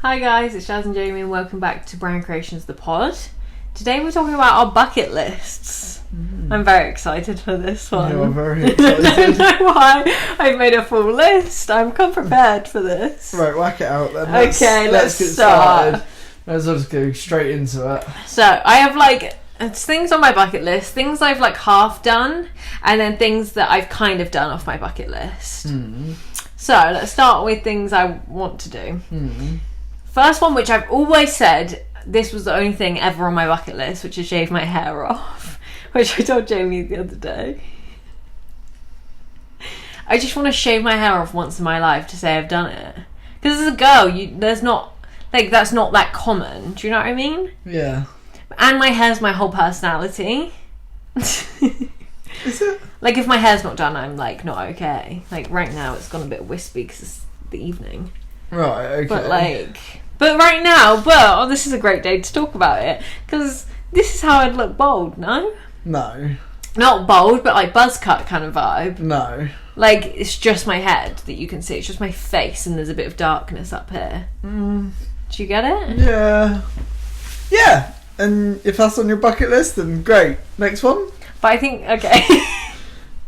Hi guys, it's Jazz and Jamie and welcome back to Brand Creations the pod. Today we're talking about our bucket lists. I'm very excited for this one. You're very excited. I don't know why I've made a full list. I'm come prepared for this. Right, whack it out then. Let's get start. started. Let's just go straight into it. So I have it's things on my bucket list, things I've half done, and then things that I've kind of done off my bucket list. So let's start with things I want to do. First one, which I've always said this was the only thing ever on my bucket list, which is shave my hair off, which I told Jamie the other day. I just want to shave my hair off once in my life to say I've done it. Because as a girl, there's not, that's not that common. Do you know what I mean? Yeah. And my hair's my whole personality. Is it? If my hair's not done, I'm not okay. Right now it's gone a bit wispy because it's the evening. Right, okay. But right now, this is a great day to talk about it, because this is how I'd look bold, no? No. Not bold, but buzz cut kind of vibe. No. It's just my head that you can see, it's just my face and there's a bit of darkness up here. Do you get it? Yeah. Yeah, and if that's on your bucket list, then great. Next one? But I think, okay.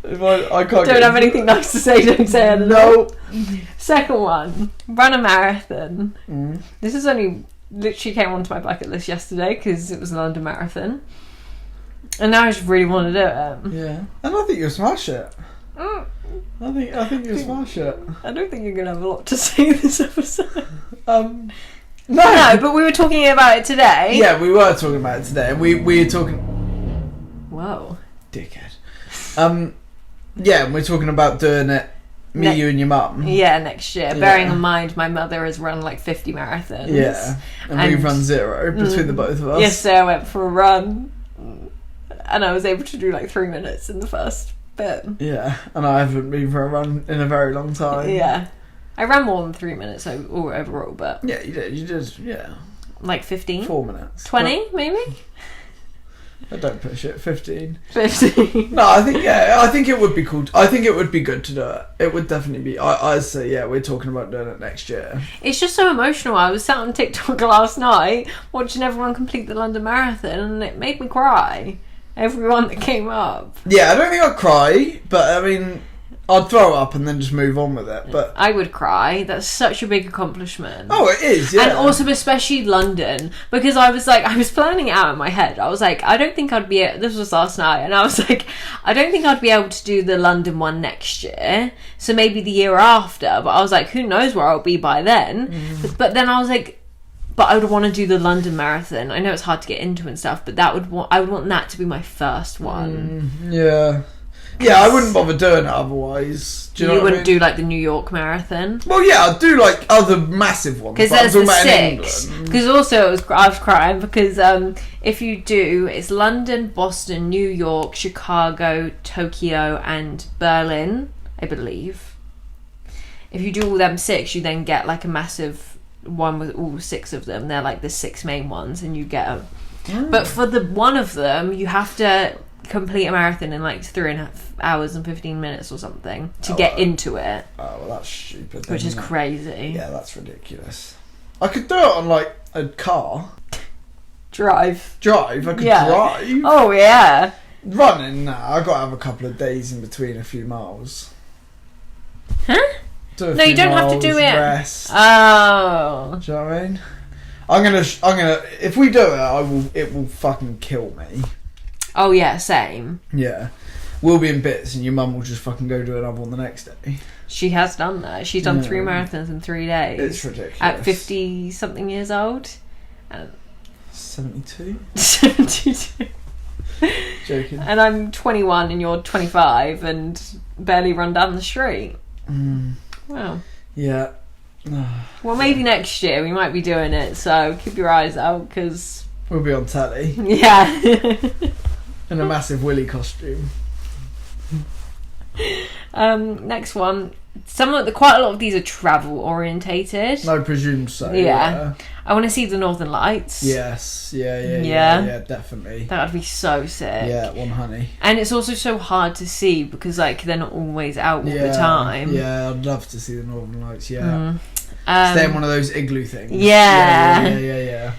If I can't Don't have anything nice to say, don't say anything. No. Second one, run a marathon. This is only literally came onto my bucket list yesterday because it was a London Marathon, and now I just really want to do it. Yeah, and I think you'll smash it. I think you'll smash it. I don't think you're gonna have a lot to say this episode. No, but we were talking about it today. Yeah, we were talking about it today, and we were talking. Whoa, dickhead. Yeah, and we're talking about doing it. You and your mum. Yeah, next year. Bearing in mind, my mother has run 50 marathons. Yeah, and we've run 0 between the both of us. Yesterday I went for a run, and I was able to do 3 minutes in the first bit. Yeah, and I haven't been for a run in a very long time. Yeah, I ran more than 3 minutes overall, but yeah, you did. Yeah, 15, 4 minutes, 20 maybe. I don't push it. 15. 15. No, I think it would be cool. I think it would be good to do it. It would definitely be. I'd say, yeah, we're talking about doing it next year. It's just so emotional. I was sat on TikTok last night watching everyone complete the London Marathon, and it made me cry. Everyone that came up. Yeah, I don't think I'd cry, but I mean, I'd throw up and then just move on with it. But I would cry. That's such a big accomplishment. Oh, it is, yeah. And also, especially London, because I was planning it out in my head. I was I don't think I'd be. This was last night, and I was I don't think I'd be able to do the London one next year. So maybe the year after. But I was who knows where I'll be by then. But then I was but I would want to do the London Marathon. I know it's hard to get into and stuff, but I would want that to be my first one. Yeah. Yeah, I wouldn't bother doing it otherwise. Do you know wouldn't do the New York Marathon? Well, yeah, I'd do other massive ones. Because there's the 6. Because also I was crying because if you do, it's London, Boston, New York, Chicago, Tokyo, and Berlin, I believe. If you do all them 6, you then get a massive one with all 6 of them. They're the 6 main ones, and you get them. But for the one of them, you have to complete a marathon in 3.5 hours and 15 minutes or something to get into it. Oh, well, that's stupid. Which is crazy. Yeah, that's ridiculous. I could do it on a car. Drive. I could drive. Oh yeah. Running, nah, I got to have a couple of days in between a few miles. Huh? No, you don't have to do it. Rest. Oh. Do you know what I mean? I'm gonna. If we do it, it will fucking kill me. Oh yeah, same. Yeah, we'll be in bits, and your mum will just fucking go do another one the next day. She has done that. She's done 3 marathons in 3 days. It's ridiculous. At 50 something years old. 72. 72. Joking. And I'm 21, and you're 25, and barely run down the street. Wow. Yeah. Well, maybe next year we might be doing it. So keep your eyes out, because we'll be on telly. Yeah. In a massive Willy costume. Next one, quite a lot of these are travel orientated. I presume so. Yeah. I want to see the Northern Lights. Yes. Yeah, definitely. That would be so sick. Yeah, one honey. And it's also so hard to see because like they're not always out all the time. Yeah, I'd love to see the Northern Lights. Yeah. Stay in one of those igloo things. Yeah.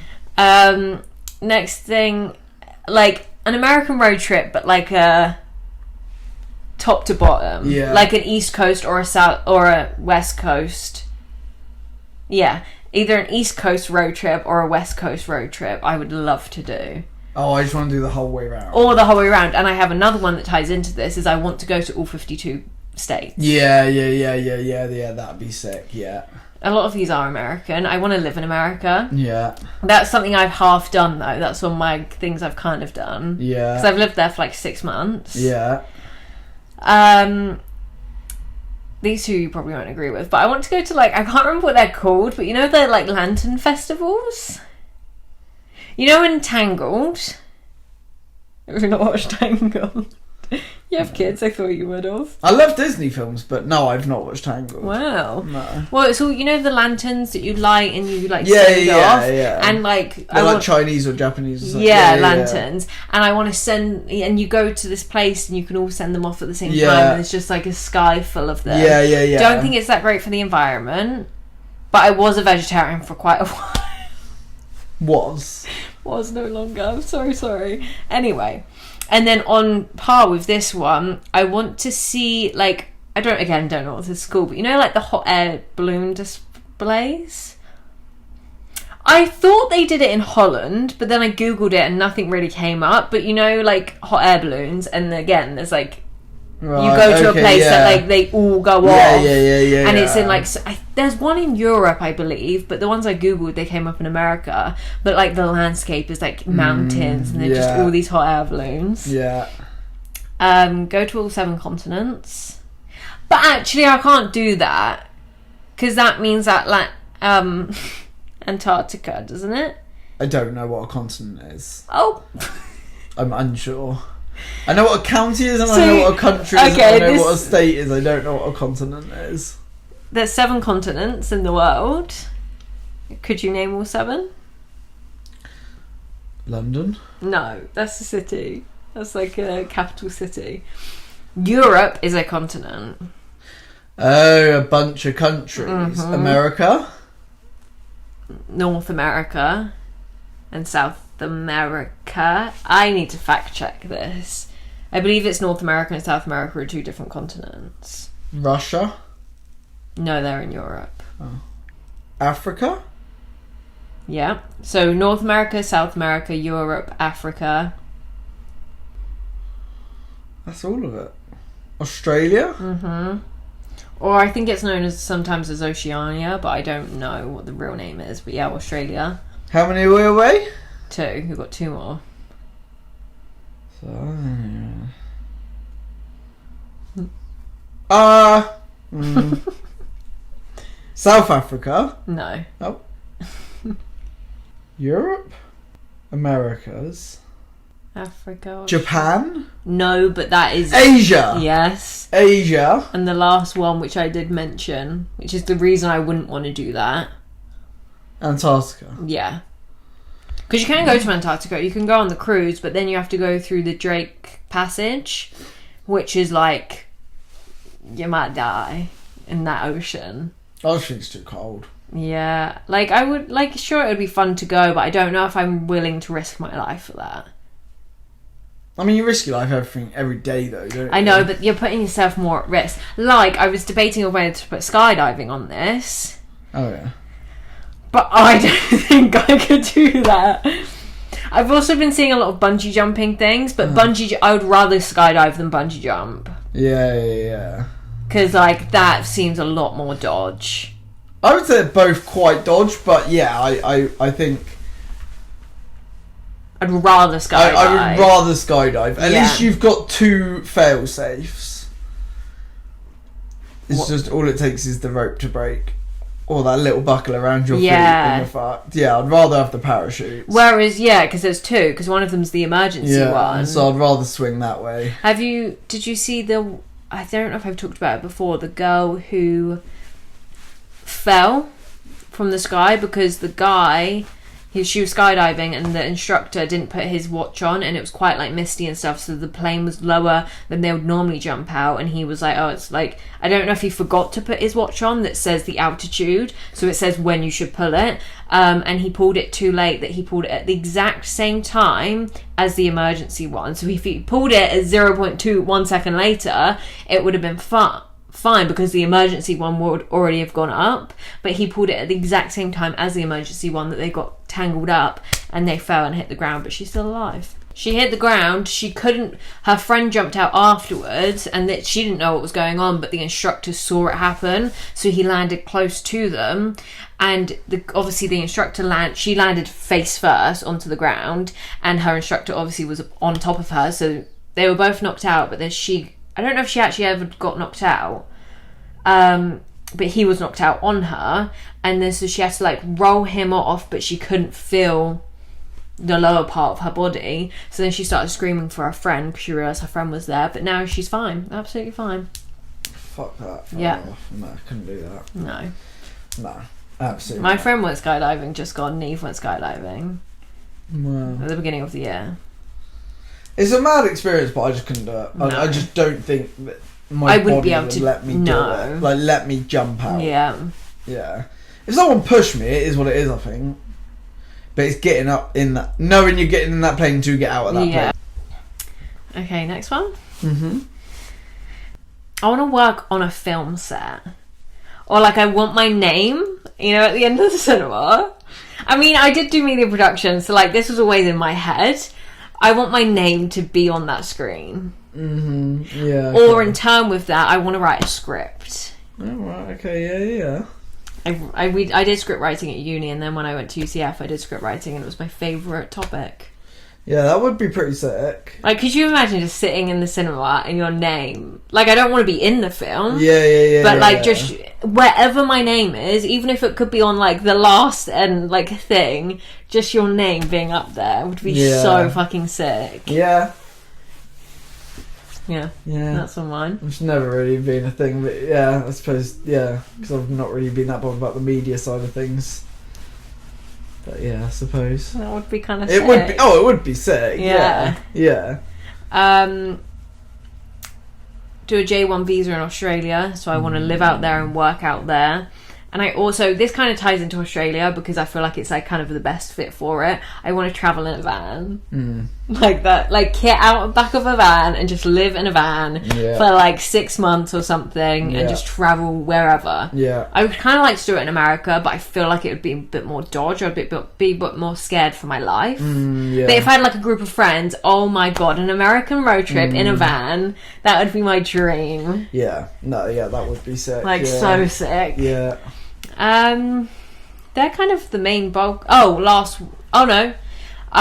Next thing, like an American road trip, but like a top to bottom. Yeah. Like an East Coast or a South or a West Coast. Yeah. Either an East Coast road trip or a West Coast road trip. I would love to do. Oh, I just want to do the whole way around. Or the whole way around. And I have another one that ties into this. Is I want to go to all 52 states. Yeah. That'd be sick. Yeah. A lot of these are American. I want to live in America. Yeah. That's something I've half done though. That's one of my things I've kind of done. Yeah. Because I've lived there for like 6 months. Yeah. These two you probably won't agree with, but I want to go to like, I can't remember what they're called, but you know they're like lantern festivals? You know in Tangled? Have you not watched Tangled? You have kids, I thought you would have. I love Disney films, but no, I've not watched Tangled. Wow. No. Well, it's all, you know the lanterns that you light and you like send off? Yeah. And like... They're like Chinese or Japanese or something. Yeah, lanterns. And I want to send... And you go to this place and you can all send them off at the same time and it's just like a sky full of them. Yeah. Don't think it's that great for the environment, but I was a vegetarian for quite a while. Was no longer. I'm so sorry. Anyway... And then on par with this one, I want to see, like, I don't know what this is called, but you know, like the hot air balloon displays? I thought they did it in Holland, but then I googled it and nothing really came up. But you know, like hot air balloons, and again, there's like, you go to a place that like they all go off. Yeah. And it's in like, there's one in Europe, I believe, but the ones I googled, they came up in America. But like the landscape is like mountains, and they're just all these hot air balloons. Yeah. Go to all 7 continents. But actually, I can't do that because that means that Antarctica, doesn't it? I don't know what a continent is. Oh. I'm unsure. I know what a county is and I know what a country is and I know what a state is. I don't know what a continent is. There's 7 continents in the world. Could you name all 7? London? No, that's a city. That's like a capital city. Europe is a continent. Oh, a bunch of countries. Mm-hmm. America? North America and South America. I need to fact check this. I believe it's North America and South America are 2 different continents. Russia? No, they're in Europe. Oh. Africa? Yeah. So North America, South America, Europe, Africa. That's all of it. Australia? Mm-hmm. Or I think it's known as sometimes as Oceania, but I don't know what the real name is. But yeah, Australia. How many are we away? 2. We've got 2 more. South Africa? No. Oh. Europe? Americas? Africa. Japan? No, but that is... Asia? Yes. Asia? And the last one, which I did mention, which is the reason I wouldn't want to do that. Antarctica? Yeah. Because you can go to Antarctica, you can go on the cruise, but then you have to go through the Drake Passage, which is like, you might die in that ocean. I think it's too cold. Yeah. Like, I would, like, sure, it would be fun to go, but I don't know if I'm willing to risk my life for that. I mean, you risk your life every day, though, don't you? I know, but you're putting yourself more at risk. Like, I was debating whether to put skydiving on this. Oh, yeah. But I don't think I could do that. I've also been seeing a lot of bungee jumping things, but I would rather skydive than bungee jump. Yeah. Because, like, that seems a lot more dodge. I would say they're both quite dodge, but yeah, I think... I'd rather skydive. I would rather skydive. At least you've got 2 fail-safes. It's just, all it takes is the rope to break. Or that little buckle around your feet and you're fucked. Yeah, I'd rather have the parachutes. Whereas, because there's 2, because one of them's the emergency one. So I'd rather swing that way. Did you see the I don't know if I've talked about it before, the girl who fell from the sky because the guy, she was skydiving and the instructor didn't put his watch on, and it was quite like misty and stuff, so the plane was lower than they would normally jump out, and he was like, oh, it's like, I don't know if he forgot to put his watch on that says the altitude, so it says when you should pull it, and he pulled it too late, that he pulled it at the exact same time as the emergency one. So if he pulled it at 0.21 second later, it would have been fine because the emergency one would already have gone up, but he pulled it at the exact same time as the emergency one, that they got tangled up and they fell and hit the ground, but she's still alive. She hit the ground, her friend jumped out afterwards, and that she didn't know what was going on, but the instructor saw it happen, so he landed close to them, and obviously the instructor she landed face first onto the ground, and her instructor obviously was on top of her, so they were both knocked out, but then I don't know if she actually ever got knocked out, but he was knocked out on her, and then so she had to like roll him off, but she couldn't feel the lower part of her body, so then she started screaming for her friend because she realised her friend was there, but now she's fine, absolutely fine. Fuck that. Yeah. No, I couldn't do that. No, absolutely. My friend went skydiving just gone. Neve went skydiving at the beginning of the year. It's a mad experience, but I just couldn't do it. No. I just don't think that my body would let me do it. Like, let me jump out. Yeah. If someone pushed me, it is what it is, I think. But it's getting up in that, knowing you're getting in that plane to get out of that plane. Okay, next one. I want to work on a film set. Or like I want my name, at the end of the cinema. I mean, I did do media production, so like this was always in my head. I want my name to be on that screen. Yeah. Or in turn with that, I want to write a script. Oh, right, okay, yeah. I did script writing at uni, and then when I went to UCF, I did script writing, and it was my favourite topic. Yeah, that would be pretty sick. Like, could you imagine just sitting in the cinema and your name? Like, I don't want to be in the film. Yeah. But, like, just wherever my name is, even if it could be on, like, the last and, like, thing, just your name being up there would be so fucking sick. Yeah. Yeah. That's on mine. It's never really been a thing, but yeah, I suppose, because I've not really been that bothered about the media side of things. But yeah, I suppose. That would be kind of sick. It would be sick. Yeah. Do a J1 visa in Australia, so I want to live out there and work out there. And I also, this kind of ties into Australia because I feel like it's like kind of the best fit for it. I want to travel in a van. Like that, like get out the back of a van and just live in a van for like 6 months or something and just travel wherever. Yeah. I would kind of like to do it in America, but I feel like it would be a bit more dodge. I'd be a bit more scared for my life. But if I had like a group of friends, oh my god, an American road trip in a van, that would be my dream. Yeah. No, yeah, that would be sick. Like so sick. Yeah. They're kind of the main bulk. I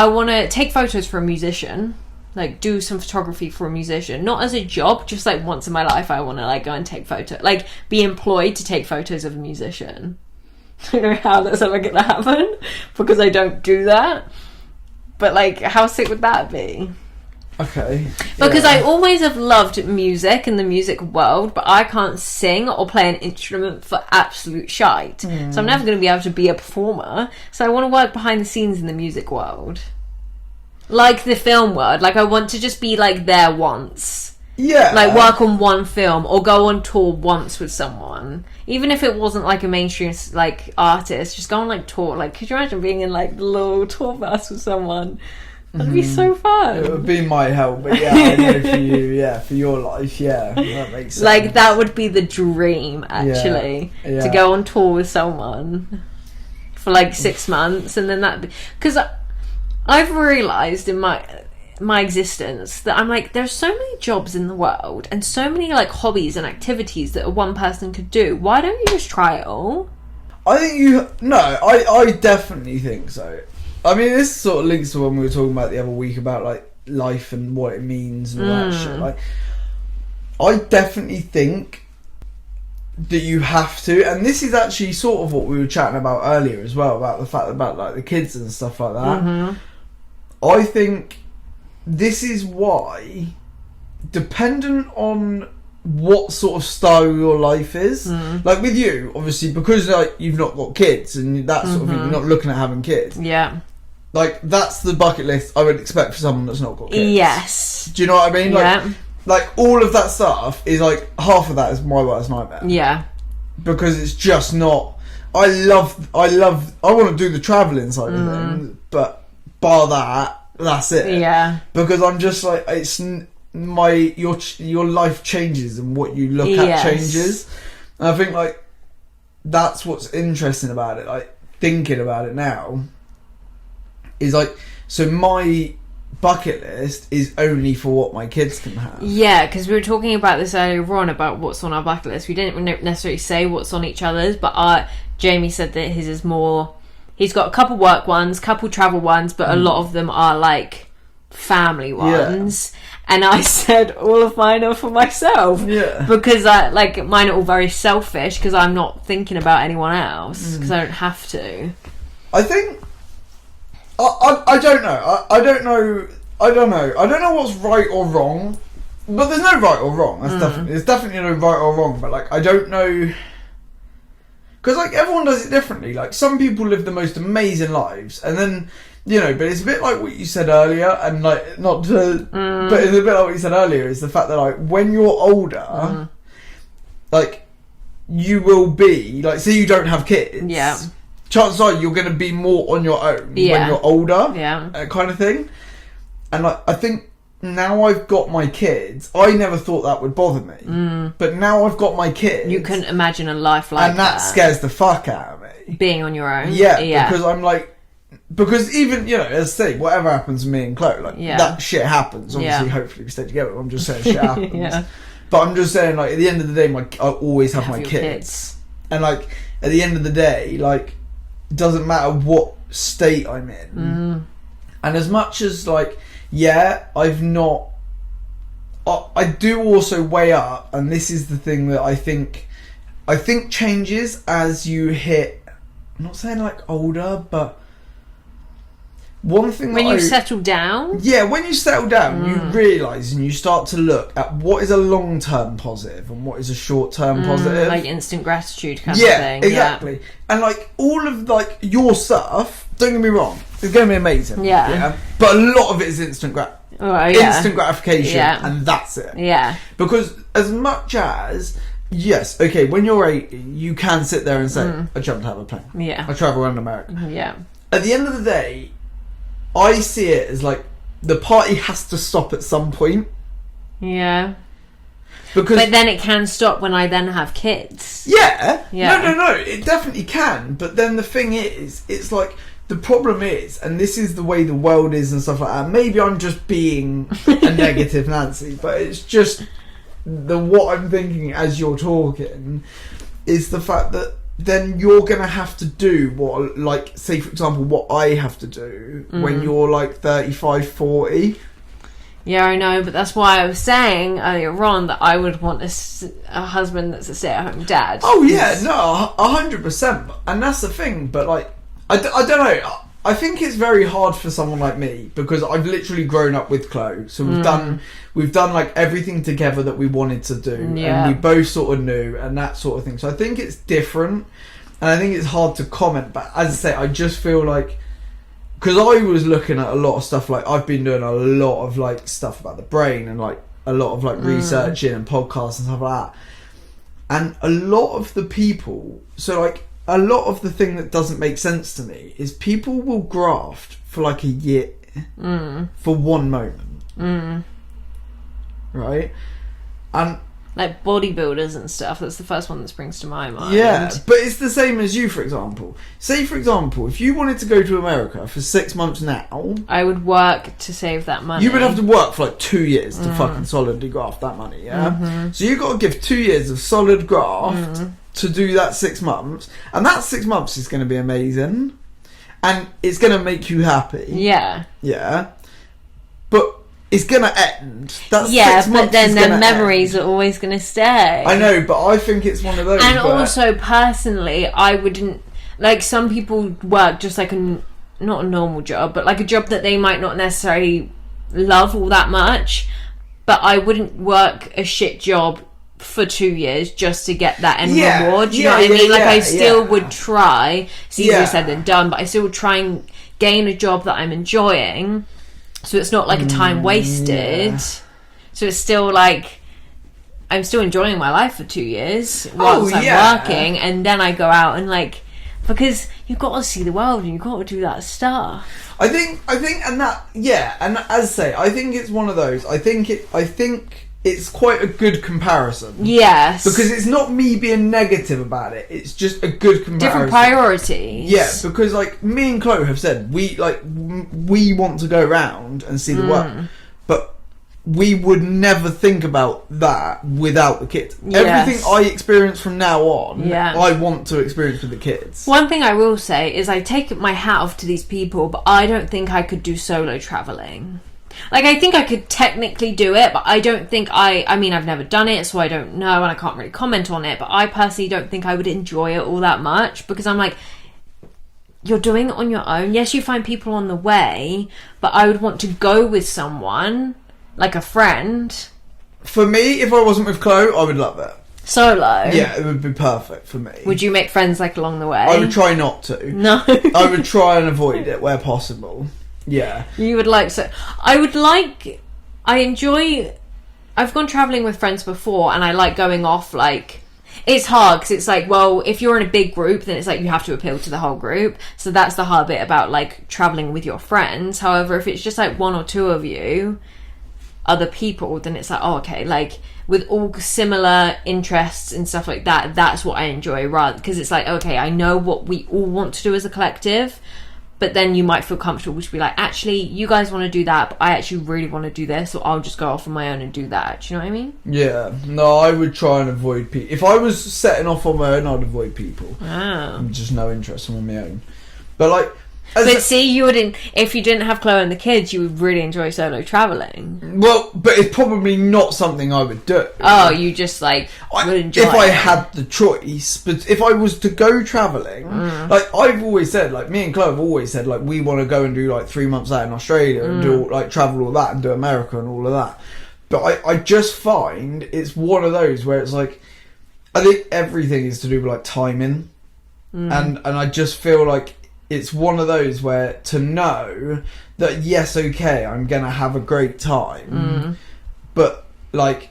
want to take photos for a musician, like do some photography for a musician, not as a job, just like once in my life I want to like go and take photos, like be employed to take photos of a musician. I don't know how that's ever going to happen because I don't do that, but like how sick would that be? Okay. Because I always have loved music and the music world, but I can't sing or play an instrument for absolute shite. So I'm never going to be able to be a performer. So I want to work behind the scenes in the music world. Like the film world. Like I want to just be like there once. Yeah. Like work on one film or go on tour once with someone. Even if it wasn't like a mainstream like artist, just go on like tour. Like could you imagine being in like the little tour bus with someone? That'd be so fun. It would be my help, but I know for you, for your life, that makes sense. Like, that would be the dream, actually, to go on tour with someone for, like, 6 months, and then that... Because I've realised in my existence that I'm like, there's so many jobs in the world, and so many, like, hobbies and activities that one person could do. Why don't you just try it all? I definitely think so. I mean, this sort of links to when we were talking about the other week about like life and what it means and all that shit. Like, I definitely think that you have to, and this is actually sort of what we were chatting about earlier as well, about the fact about like the kids and stuff like that. I think this is why, dependent on what sort of style your life is. Like with you, obviously, because like you've not got kids and that sort of thing, you're not looking at having kids. Yeah. Like, that's the bucket list I would expect for someone that's not got kids. Yes. Do you know what I mean? Like, Yeah. like all of that stuff is like, half of that is my worst nightmare. Yeah. Because it's just not... I want to do the travelling side of things, but bar that, that's it. Yeah. Because I'm just like, it's... Your life changes and what you look at changes. And I think, like, that's what's interesting about it. Like, thinking about it now... is like, so my bucket list is only for what my kids can have. Yeah, because we were talking about this earlier on about what's on our bucket list. We didn't necessarily say what's on each other's, but Jamie said that his is more... He's got a couple work ones, couple travel ones, but a lot of them are like family ones. Yeah. And I said all of mine are for myself. Yeah. Because mine are all very selfish because I'm not thinking about anyone else because I don't have to. I think... I don't know. I don't know. I don't know what's right or wrong. But there's no right or wrong. There's definitely no right or wrong. But like, I don't know, because like everyone does it differently. Like some people live the most amazing lives, and then but it's a bit like what you said earlier, and like not to, but it's a bit like what you said earlier. Is the fact that like when you're older, like you will be like, say you don't have kids. Yeah. Chances are you're going to be more on your own when you're older, kind of thing. And like, I think now I've got my kids, I never thought that would bother me. But now I've got my kids. You couldn't imagine a life like that. And that scares the fuck out of me. Being on your own? Yeah, because I'm like... Because even, as I say, whatever happens to me and Chloe, like, that shit happens. Obviously, hopefully we stay together. I'm just saying shit happens. But I'm just saying, like, at the end of the day, I always have my kids. And, like, at the end of the day, like... It doesn't matter what state I'm in. And as much as like, I've not... I do also weigh up, and this is the thing that I think changes as you hit... I'm not saying like older, but... One thing when you settle down? Yeah, when you settle down, you realise and you start to look at what is a long-term positive and what is a short-term positive. Like instant gratitude kind of thing. Exactly. Yeah. And like all of like your stuff, don't get me wrong, it's going to be amazing. Yeah. But a lot of it is instant instant gratification, and that's it. Yeah. Because as much as... Yes, okay, when you're 80, you can sit there and say, I jumped out of a plane. Yeah. I travel around America. Yeah. At the end of the day... I see it as like the party has to stop at some point. Yeah. But then it can stop when I then have kids. Yeah. No. It definitely can. But then the thing is, it's like the problem is, and this is the way the world is and stuff like that. Maybe I'm just being a negative Nancy, but it's just what I'm thinking as you're talking is the fact that then you're going to have to do what, like, say, for example, what I have to do when you're, like, 35, 40. Yeah, I know, but that's why I was saying earlier on that I would want a husband that's a stay-at-home dad. Oh, yeah, no, 100%. And that's the thing, but, like, I don't know. I think it's very hard for someone like me because I've literally grown up with Chloe. So we've done like everything together that we wanted to do, and we both sort of knew and that sort of thing. So I think it's different, and I think it's hard to comment. But as I say, I just feel like because I was looking at a lot of stuff, like I've been doing a lot of like stuff about the brain and like a lot of like researching and podcasts and stuff like that, and a lot of the people, so like. A lot of the thing that doesn't make sense to me is people will graft for like a year for one moment. Right? And like bodybuilders and stuff, that's the first one that springs to my mind. Yeah, but it's the same as you, for example. Say, for example, if you wanted to go to America for 6 months now... I would work to save that money. You would have to work for like 2 years to fucking solidly graft that money, yeah? So you've got to give 2 years of solid graft... to do that 6 months, and that 6 months is going to be amazing, and it's going to make you happy. Yeah, but it's going to end. That 6 months but then the memories are always going to stay. I know, but I think it's one of those. And also, personally, I wouldn't like. Some people work just like not a normal job, but like a job that they might not necessarily love all that much. But I wouldn't work a shit job for 2 years just to get that end Yeah, reward. Do you yeah, know what I yeah, mean? Like, yeah, I still yeah. would try. It's easier Yeah. said than done, but I still would try and gain a job that I'm enjoying, so it's not like a time wasted. yeah. So it's still like I'm still enjoying my life for 2 years whilst I'm yeah. working, and then I go out and like, because you've got to see the world and you've got to do that stuff. I think, and that, yeah, and as I say, I think it's one of those. I think it's quite a good comparison. Yes, Because it's not me being negative about it. It's just a good comparison. different priorities. Yeah, because like me and Chloe have said, we want to go round and see the world, but we would never think about that without the kids. Yes. Everything I experience from now on, Yeah. I want to experience with the kids. One thing I will say is I take my hat off to these people, but I don't think I could do solo travelling. Like, I think I could technically do it, but I don't think I mean, I've never done it, so I don't know, and I can't really comment on it, but I personally don't think I would enjoy it all that much, because I'm like, you're doing it on your own. Yes, you find people on the way, but I would want to go with someone, like a friend, For me, if I wasn't with Chloe, I would love it. solo. Yeah, it would be perfect for me. Would you make friends, like, along the way? I would try not to. No. I would try and avoid it where possible. Yeah. You would like so. I've gone travelling with friends before, and I like going off, like, it's hard because it's like, well, if you're in a big group, then it's like you have to appeal to the whole group. So that's the hard bit about like travelling with your friends. However, if it's just like one or two of you, other people, then it's like, oh, okay, like with all similar interests and stuff like that, that's what I enjoy, rather, because it's like, okay, I know what we all want to do as a collective, but then you might feel comfortable to be like, actually, you guys want to do that, but I actually really want to do this, so I'll just go off on my own and do that. Do you know what I mean? Yeah. No, I would try and avoid people. If I was setting off on my own, I'd avoid people. Wow. I'm just no interest in on my own. But like, But see, you wouldn't, if you didn't have Chloe and the kids, you would really enjoy solo travelling. well, but it's probably not something I would do. Oh, you just like would enjoy if I it. had the choice, but if I was to go travelling, like I've always said, like me and Chloe have always said, like we want to go and do like 3 months out in Australia and do like travel all that and do America and all of that. But I just find it's one of those where it's like, I think everything is to do with like timing, and I just feel like it's one of those where to know that yes, okay, I'm gonna have a great time, but like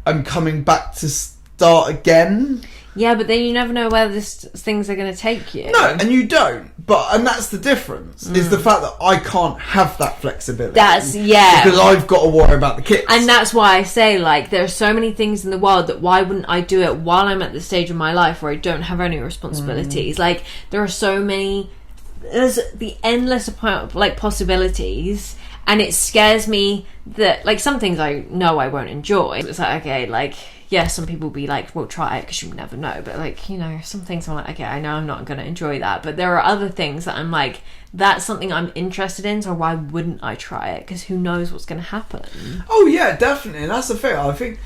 I'm coming back to start again. Yeah, but then you never know where things are going to take you. No, and you don't. And that's the difference. Is the fact that I can't have that flexibility. That's, yeah. Because I've got to worry about the kids. And that's why I say, like, there are so many things in the world that why wouldn't I do it while I'm at the stage of my life where I don't have any responsibilities? Like, there are so many, there's the endless like possibilities, and it scares me that, like, some things I know I won't enjoy. It's like, okay, like, yeah, some people will be like, well, try it because you never know. But, like, you know, some things I'm like, okay, I know I'm not going to enjoy that. But there are other things that I'm like, that's something I'm interested in, so why wouldn't I try it? Because who knows what's going to happen. Oh, yeah, definitely. And that's the thing. I think...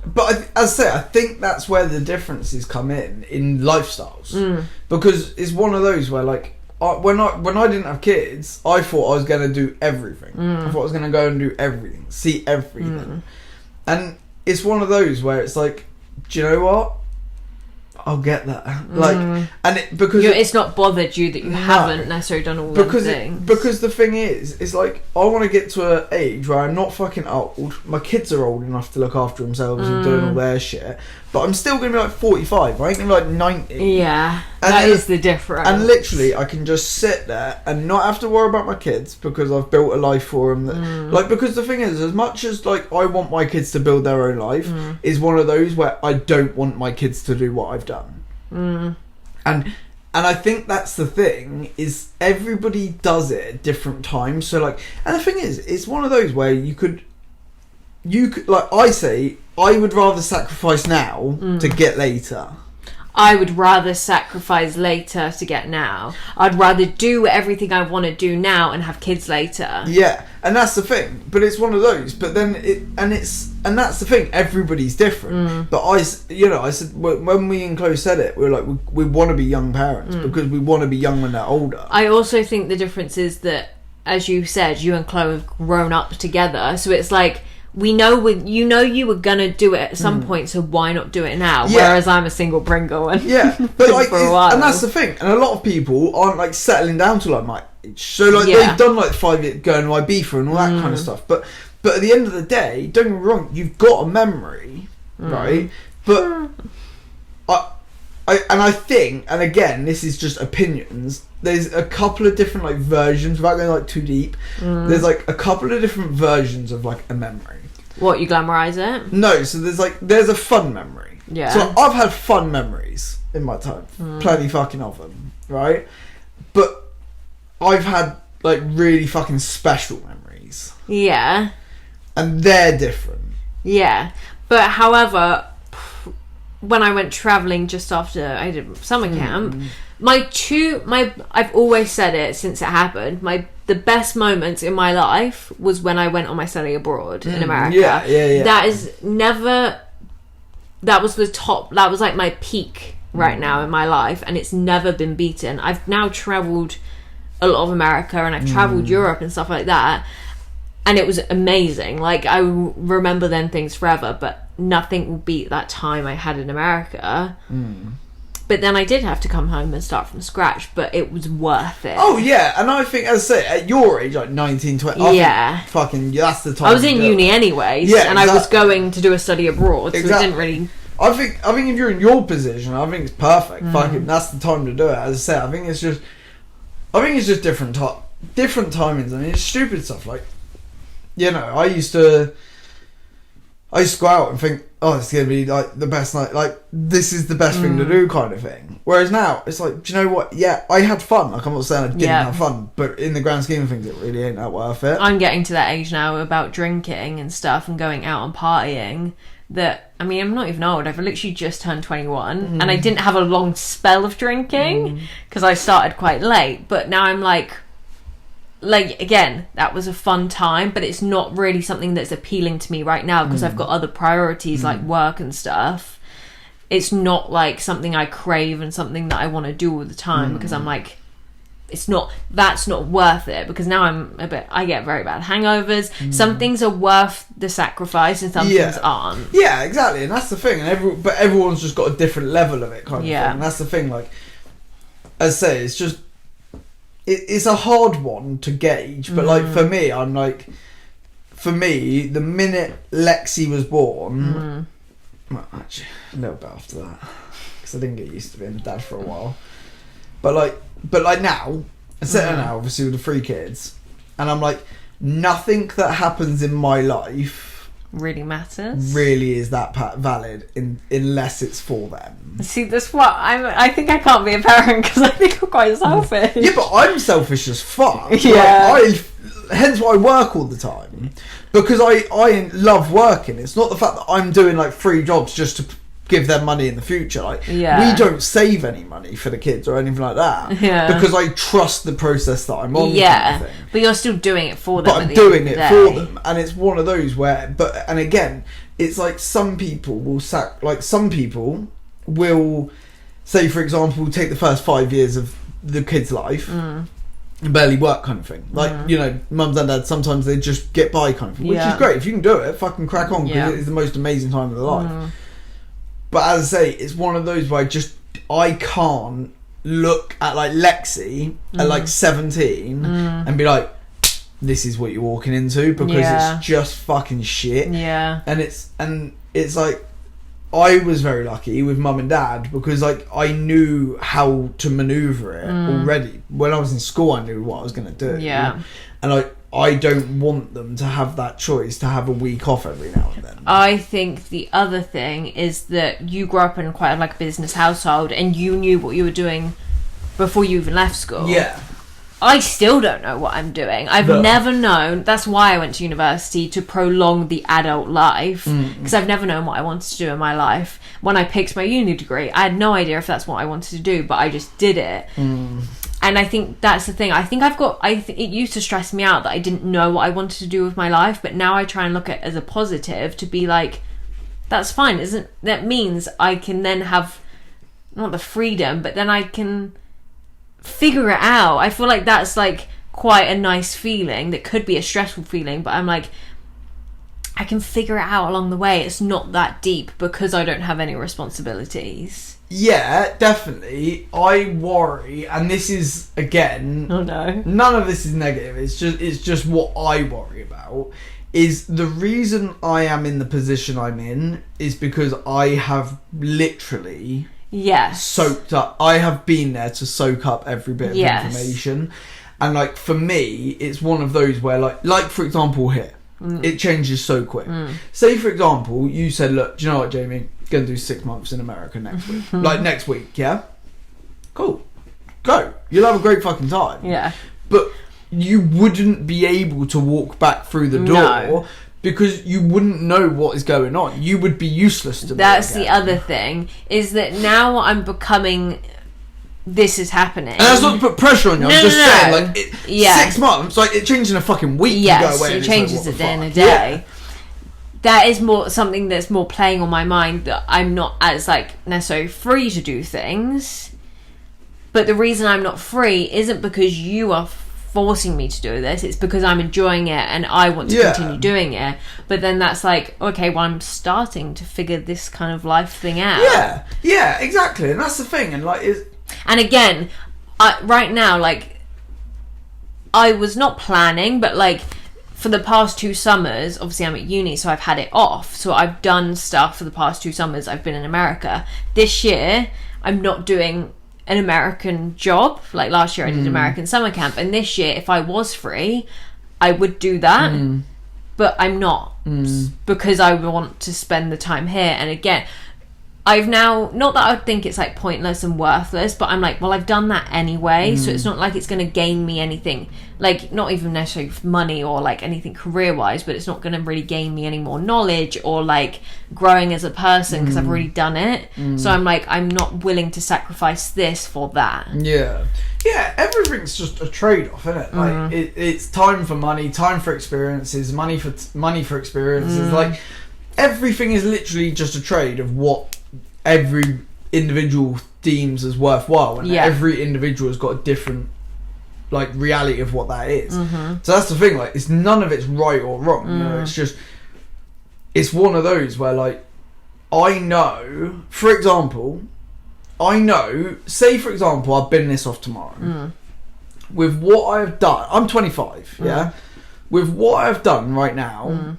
But as I say, I think that's where the differences come in lifestyles. Because it's one of those where, like, when I didn't have kids, I thought I was going to do everything. I thought I was going to go and do everything, see everything. And it's one of those where it's like, do you know what? I'll get that. Like, and because it's not bothered you that you haven't necessarily done all those things. Because the thing is, it's like I want to get to an age where I'm not fucking old. My kids are old enough to look after themselves and doing all their shit. But I'm still going to be like 45. I ain't going to be like 90. Yeah, And that then- is the difference. And literally, I can just sit there and not have to worry about my kids because I've built a life for them. That, like, because the thing is, as much as like I want my kids to build their own life, is one of those where I don't want my kids to do what I've done. And I think that's the thing, is everybody does it at different times. So like, and the thing is, it's one of those where you could like, I say, I would rather sacrifice now to get later. I would rather sacrifice later to get now. I'd rather do everything I want to do now and have kids later. Yeah, and that's the thing. But it's one of those. But then and that's the thing. Everybody's different. But I said when me and Chloe said it, we were like, we want to be young parents because we want to be young when they're older. I also think the difference is that, as you said, you and Chloe have grown up together. So it's like, you were gonna do it at some point, so why not do it now? Yeah. Whereas I'm a single Pringle and but like, for a while. and that's the thing. And a lot of people aren't like settling down to like my age, so like Yeah. they've done like 5 years going to Ibiza and all that kind of stuff. But at the end of the day, don't get me wrong, you've got a memory, right? But I think, and again, this is just opinions. There's a couple of different like versions, without going like too deep. There's like a couple of different versions of like a memory. What, you glamorise it? No, so there's a fun memory. Yeah. So I've had fun memories in my time, plenty fucking of them, right? But I've had like really fucking special memories, Yeah. and they're different. Yeah. But however, when I went travelling just after I did summer camp, I've always said it since it happened, the best moments in my life was when I went on my study abroad in America. Yeah. That was the top, that was like my peak right now in my life, and it's never been beaten. I've now travelled a lot of America, and I've travelled Europe and stuff like that, and it was amazing. Like, I remember them things forever, but nothing will beat that time I had in America. But then I did have to come home and start from scratch, but it was worth it. Oh yeah, and I think, as I say, at your age, like 19, 20, I think fucking that's the time. I was in uni anyways, and I was going to do a study abroad, so it didn't really. I think if you're in your position, I think it's perfect. Fucking, that's the time to do it. As I say, I think it's just different timings. I mean, it's stupid stuff. Like, you know, I used to go out and think, oh, it's gonna be like the best night. Like, this is the best thing to do, kind of thing. Whereas now, it's like, do you know what? Yeah, I had fun. Like, I'm not saying I didn't have fun, but in the grand scheme of things, it really ain't that worth it. I'm getting to that age now about drinking and stuff and going out and partying. That, I mean, I'm not even old. I've literally just turned 21, and I didn't have a long spell of drinking because I started quite late. But now I'm like, again, that was a fun time, but it's not really something that's appealing to me right now because I've got other priorities like work and stuff. It's not like something I crave and something that I want to do all the time because I'm like, that's not worth it, because now I get very bad hangovers. Some things are worth the sacrifice and some things aren't. Yeah, exactly, and that's the thing. And but everyone's just got a different level of it, kind of thing. And that's the thing. Like, as I say, it's just it's a hard one to gauge. But like for me, I'm like, the minute Lexi was born, well, actually a little bit after that, because I didn't get used to being a dad for a while. But like now, I sit there now, obviously with the 3 kids, and I'm like, nothing that happens in my life really matters. Really is that valid unless it's for them. See, that's what I think I can't be a parent because I think I'm quite selfish. Yeah, but I'm selfish as fuck. Yeah. Like, hence why I work all the time, because I love working. It's not the fact that I'm doing like 3 jobs just to give them money in the future. Like, we don't save any money for the kids or anything like that, because I trust the process that I'm on. Kind of thing. But you're still doing it for them. But I'm doing it for them, and it's one of those where. And again, it's like some people will some people will say, for example, take the first 5 years of the kid's life and barely work, kind of thing. Like, you know, mums and dads, sometimes they just get by, kind of thing, which is great. If you can do it, fucking crack on, because it is the most amazing time of their life. But as I say, it's one of those where I can't look at like Lexi at like 17 and be like, this is what you're walking into, because it's just fucking shit. Yeah. And it's like, I was very lucky with mum and dad because like I knew how to maneuver it already. When I was in school, I knew what I was going to do. Yeah. And I don't want them to have that choice to have a week off every now and then. I think the other thing is that you grew up in quite like a business household and you knew what you were doing before you even left school. Yeah. I still don't know what I'm doing. I've never known. That's why I went to university, to prolong the adult life, because I've never known what I wanted to do in my life. When I picked my uni degree, I had no idea if that's what I wanted to do, but I just did it. And I think that's the thing. I think it used to stress me out that I didn't know what I wanted to do with my life, but now I try and look at it as a positive, to be like, that's fine. That means I can then have not the freedom, but then I can figure it out. I feel like that's like quite a nice feeling. That could be a stressful feeling, but I'm like, I can figure it out along the way. It's not that deep because I don't have any responsibilities. Yeah, definitely. I worry, and this is, again... Oh, no. None of this is negative. It's just what I worry about. Is the reason I am in the position I'm in is because I have literally... Yes. Soaked up. I have been there to soak up every bit of Yes. information. And, like, for me, it's one of those where, like for example, here... It changes so quick. Say, for example, you said, look, do you know what, Jamie? Going to do 6 months in America next week. Like, next week, yeah? Cool. Go. You'll have a great fucking time. Yeah. But you wouldn't be able to walk back through the door because you wouldn't know what is going on. You would be useless to me. That's the other thing, is that now I'm becoming... This is happening. And that's not to put pressure on you. I'm just saying, like, 6 months, like, it changed in a fucking week. Yes, you go away it and changes like, at the end of the day. That is more something that's more playing on my mind, that I'm not as, like, necessarily free to do things. But the reason I'm not free isn't because you are forcing me to do this. It's because I'm enjoying it and I want to continue doing it. But then that's like, okay, well, I'm starting to figure this kind of life thing out. Yeah, exactly. And that's the thing. And, like, and again, right now, like, I was not planning, but, like, for the past 2 summers, obviously I'm at uni, so I've had it off. So I've done stuff for the past 2 summers. I've been in America. This year, I'm not doing an American job. Like, last year I did American summer camp. And this year, if I was free, I would do that. But I'm not. Because I want to spend the time here. And again... I've now, not that I think it's like pointless and worthless, but I'm like, well, I've done that anyway, so it's not like it's going to gain me anything, like, not even necessarily money or like anything career-wise, but it's not going to really gain me any more knowledge or like growing as a person because I've already done it. So I'm like, I'm not willing to sacrifice this for that. Yeah, everything's just a trade-off, isn't it? Like, it's time for money, time for experiences, money for experiences. Like, everything is literally just a trade of what every individual deems as worthwhile, and every individual has got a different, like, reality of what that is. So that's the thing, like, it's none of it's right or wrong, you know. It's just, it's one of those where, like, I know, for example, say for example I've been this off tomorrow, with what I've done, I'm 25, with what I've done right now,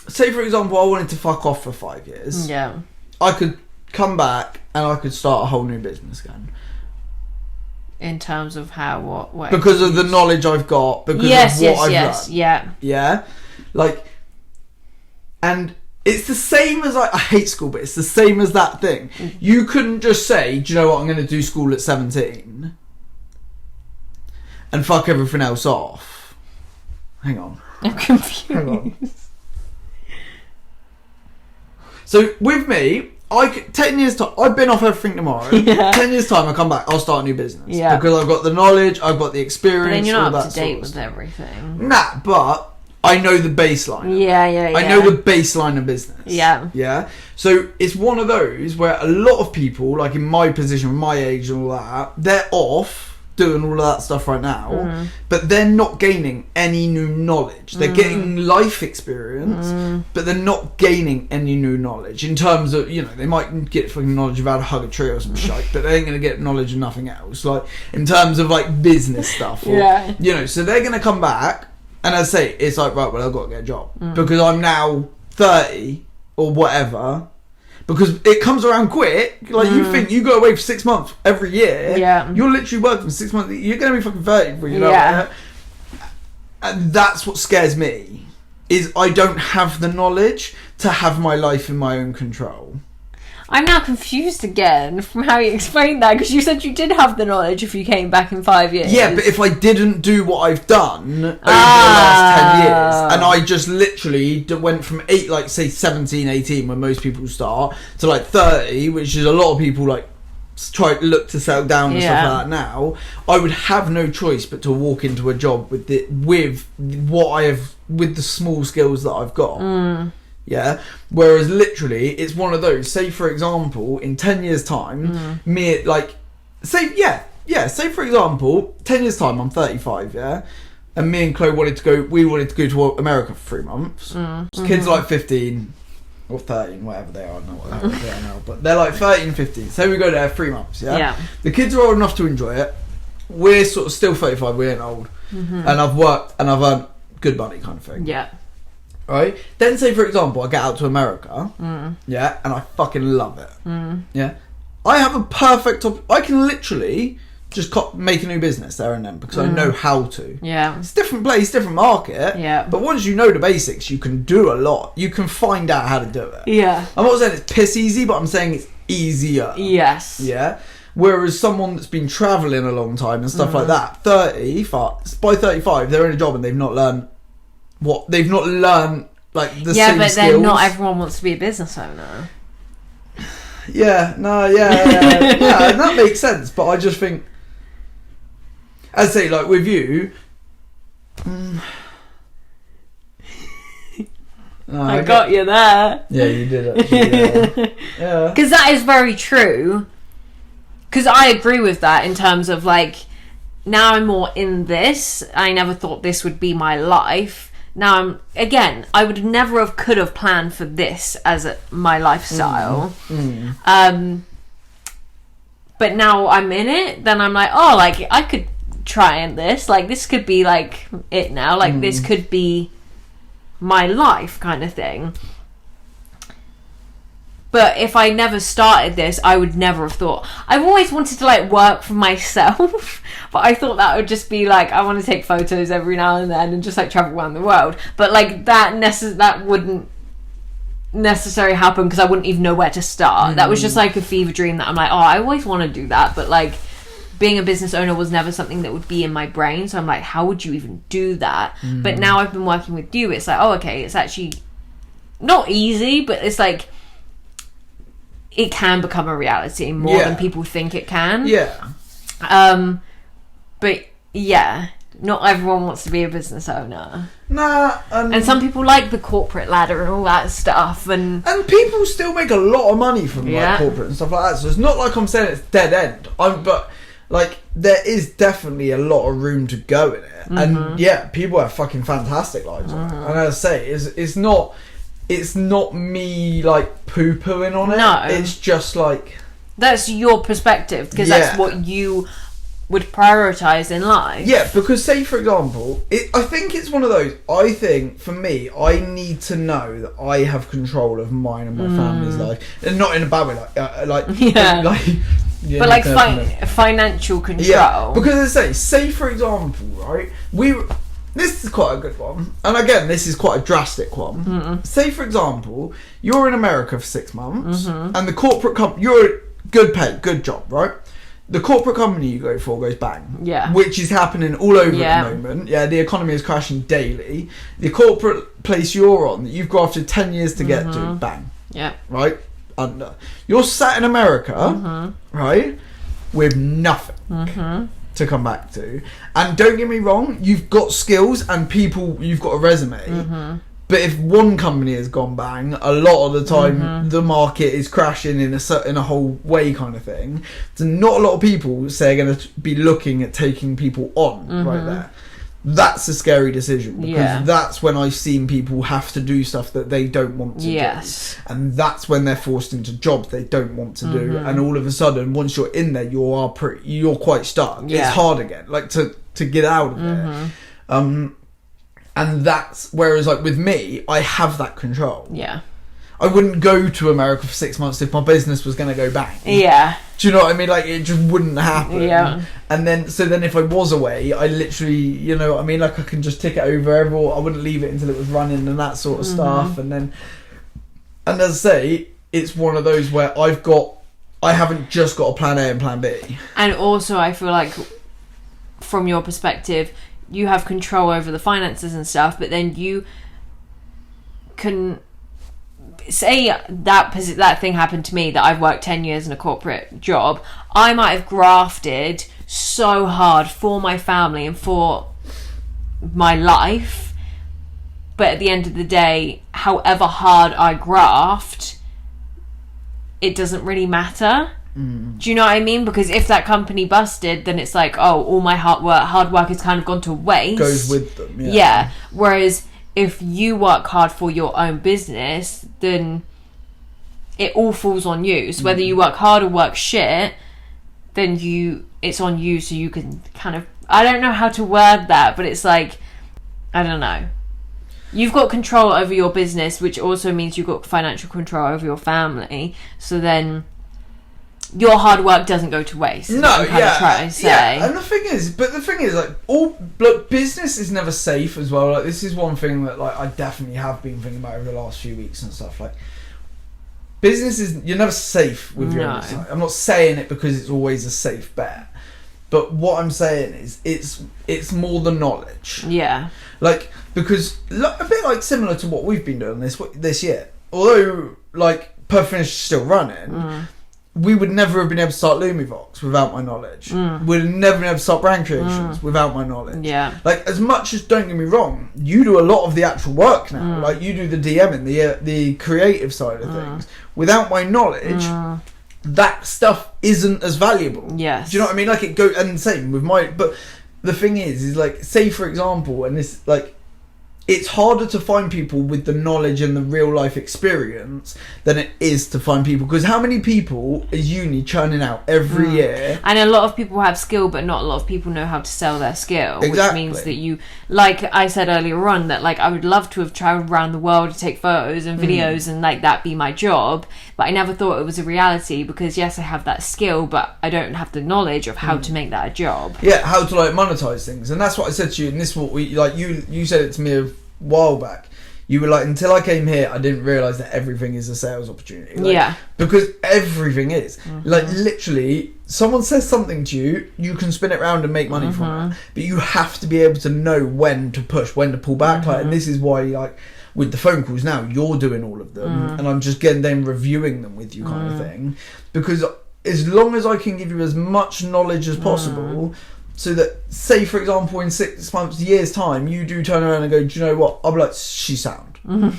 say for example I wanted to fuck off for 5 years, I could come back and I could start a whole new business again. In terms of how, what because of the knowledge I've got, because of what I've done. Yeah. Like, and it's the same as, I hate school, but it's the same as that thing. You couldn't just say, do you know what, I'm going to do school at 17 and fuck everything else off. Hang on. I'm confused. Hang on. So with me, 10 years time, I've been off everything tomorrow. 10 years time, I come back, I'll start a new business. Because I've got the knowledge, I've got the experience. But then you're not all up that to date sort of with stuff. everything. Nah, but I know the baseline. Yeah. I know the baseline of business. Yeah. So it's one of those where a lot of people, like in my position, my age and all that, they're off doing all of that stuff right now, but they're not gaining any new knowledge. They're getting life experience, but they're not gaining any new knowledge in terms of, you know, they might get fucking knowledge of how to hug a tree or some shit, but they ain't gonna get knowledge of nothing else, like in terms of like business stuff or, you know. So they're gonna come back, and I say it's like, right, well, I've got to get a job because I'm now 30 or whatever. Because it comes around quick. Like, you think you go away for 6 months every year. You're literally working for 6 months. You're going to be fucking 30 before you know it. And that's what scares me. Is I don't have the knowledge to have my life in my own control. I'm now confused again from how you explained that, because you said you did have the knowledge if you came back in 5 years. Yeah, but if I didn't do what I've done over the last 10 years, and I just literally went from 17, 18, when most people start, to like 30, which is a lot of people like look to settle down and stuff like that now, I would have no choice but to walk into a job with what I have, with the small skills that I've got. Yeah. Whereas literally, it's one of those. Say for example, in 10 years' time, say for example, 10 years' time, I'm 35. Yeah. and me and Chloe wanted to go to America for 3 months. So kids are like 15 or 13, whatever they are, not they are now, but they're like 13, 15. So we go there 3 months, yeah? The kids are old enough to enjoy it. We're sort of still 35, we ain't old. And I've worked and I've earned good money kind of thing. Yeah. Right? Then say, for example, I get out to America, yeah, and I fucking love it. Yeah? I have a perfect... I can literally just make a new business there and then because I know how to. Yeah. It's a different place, different market. Yeah. But once you know the basics, you can do a lot. You can find out how to do it. Yeah. I'm not saying it's piss easy, but I'm saying it's easier. Yes. Yeah? Whereas someone that's been travelling a long time and stuff like that, by 35, they're in a job and they've not learned like the same skills. Yeah, but then not everyone wants to be a business owner. Yeah, that makes sense. But I just think, as I say, like with you, I got you there. Yeah, you did actually. Yeah, because that is very true. Because I agree with that in terms of like, now I'm more in this. I never thought this would be my life. Now I would never could have planned for this as my lifestyle. But now I'm in it, then I'm like, oh, like I could try this. Like this could be like it now. Like this could be my life kind of thing. But if I never started this, I would never have thought. I've always wanted to like work for myself, but I thought that would just be like, I want to take photos every now and then and just like travel around the world. But like that wouldn't necessarily happen because I wouldn't even know where to start. That was just like a fever dream that I'm like, oh, I always want to do that, but like being a business owner was never something that would be in my brain. So I'm like, how would you even do that? But now I've been working with you, it's like, oh, okay, it's actually not easy, but it's like it can become a reality more than people think it can. Yeah. But yeah, not everyone wants to be a business owner. Nah. And some people like the corporate ladder and all that stuff. And people still make a lot of money from like corporate and stuff like that. So it's not like I'm saying it's dead end. But like there is definitely a lot of room to go in it. And yeah, people have fucking fantastic lives on it. And as I say, it's not me like poo-pooing on it. No. It's just like... That's your perspective, because that's what you would prioritise in life. Yeah, because say, for example, I think it's one of those... I think, for me, I need to know that I have control of mine and my family's life. And not in a bad way, but like financial control. Yeah, because as I say, for example, right, this is quite a good one, and again, this is quite a drastic one. Say, for example, you're in America for 6 months, and the corporate company, you're good pay, good job, right? The corporate company you go for goes bang. Yeah. Which is happening all over at the moment. Yeah, the economy is crashing daily. The corporate place you're on, that you've grafted 10 years to get to, bang. Yeah. Right? Under. You're sat in America, right, with nothing to come back to. And don't get me wrong, you've got skills and you've got a resume. But if one company has gone bang, a lot of the time the market is crashing in a whole way kind of thing. So not a lot of people say are going to be looking at taking people on right there. That's a scary decision, because that's when I've seen people have to do stuff that they don't want to do. And that's when they're forced into jobs they don't want to do. And all of a sudden, once you're in there, you're quite stuck. It's hard again, like to get out of there. And that's, whereas like with me, I have that control. Yeah. I wouldn't go to America for 6 months if my business was going to go bang. Yeah. Do you know what I mean? Like, it just wouldn't happen. Yeah. And then if I was away, I literally, you know what I mean? Like, I can just tick it over I wouldn't leave it until it was running and that sort of stuff. And as I say, it's one of those where I haven't just got a plan A and plan B. And also, I feel like, from your perspective, you have control over the finances and stuff, but then you can say that thing happened to me, that I've worked 10 years in a corporate job. I might have grafted so hard for my family and for my life, but at the end of the day, however hard I graft, it doesn't really matter. Do you know what I mean? Because if that company busted, then it's like, oh, all my hard work has kind of gone to waste. Goes with them. Yeah. Whereas if you work hard for your own business, then it all falls on you. So whether you work hard or work shit, then it's on you. So you can kind of, I don't know how to word that, but it's like, I don't know. You've got control over your business, which also means you've got financial control over your family. So then your hard work doesn't go to waste. No, trying to say. Yeah. And the thing is, like, business is never safe as well. Like, this is one thing that, like, I definitely have been thinking about over the last few weeks and stuff. Like, business you're never safe with your own business. I'm not saying it because it's always a safe bet. But what I'm saying is, it's more the knowledge. Yeah. Like, because a bit like similar to what we've been doing this year. Although, like, Perfinish is still running, we would never have been able to start Lumivox without my knowledge. We'd have never been able to start Brand Creations without my knowledge. Yeah. Like, as much as, don't get me wrong, you do a lot of the actual work now. Like, you do the DMing, the creative side of things. Without my knowledge, that stuff isn't as valuable. Yes. Do you know what I mean? Like, it goes, and same with but the thing is like, say for example, and this, like, it's harder to find people with the knowledge and the real life experience than it is to find people, because how many people is uni churning out every year? And a lot of people have skill, but not a lot of people know how to sell their skill. Exactly. Which means that you, like I said earlier on, that like I would love to have travelled around the world to take photos and videos and like that be my job, but I never thought it was a reality, because yes, I have that skill, but I don't have the knowledge of how to make that a job. Yeah, how to like monetize things. And that's what I said to you, and this is what we, like, you said it to me a while back. You were like, until I came here, I didn't realise that everything is a sales opportunity. Like, yeah. Because everything is. Like, literally, someone says something to you, you can spin it around and make money from it. But you have to be able to know when to push, when to pull back. Like, and this is why, like, with the phone calls now, you're doing all of them. And I'm just getting them, reviewing them with you kind of thing. Because as long as I can give you as much knowledge as possible, so that, say for example, in 6 months, years time, you do turn around and go, do you know what? I'll be like, she's sound. Do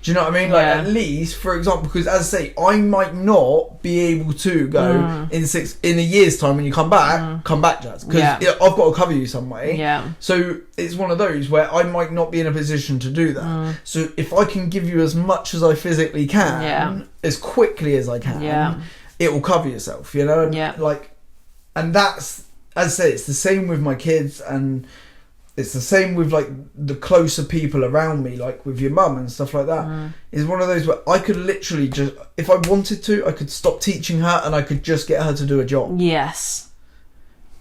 you know what I mean? Like, at least, for example, because as I say, I might not be able to go in a year's time when you come back, Jazz, because I've got to cover you some way. Yeah. So it's one of those where I might not be in a position to do that. So if I can give you as much as I physically can, as quickly as I can, it will cover yourself. You know? Like, and that's, as I say, it's the same with my kids, and it's the same with like the closer people around me, like with your mum and stuff like that. It's one of those where I could literally just, if I wanted to, I could stop teaching her and I could just get her to do a job. Yes.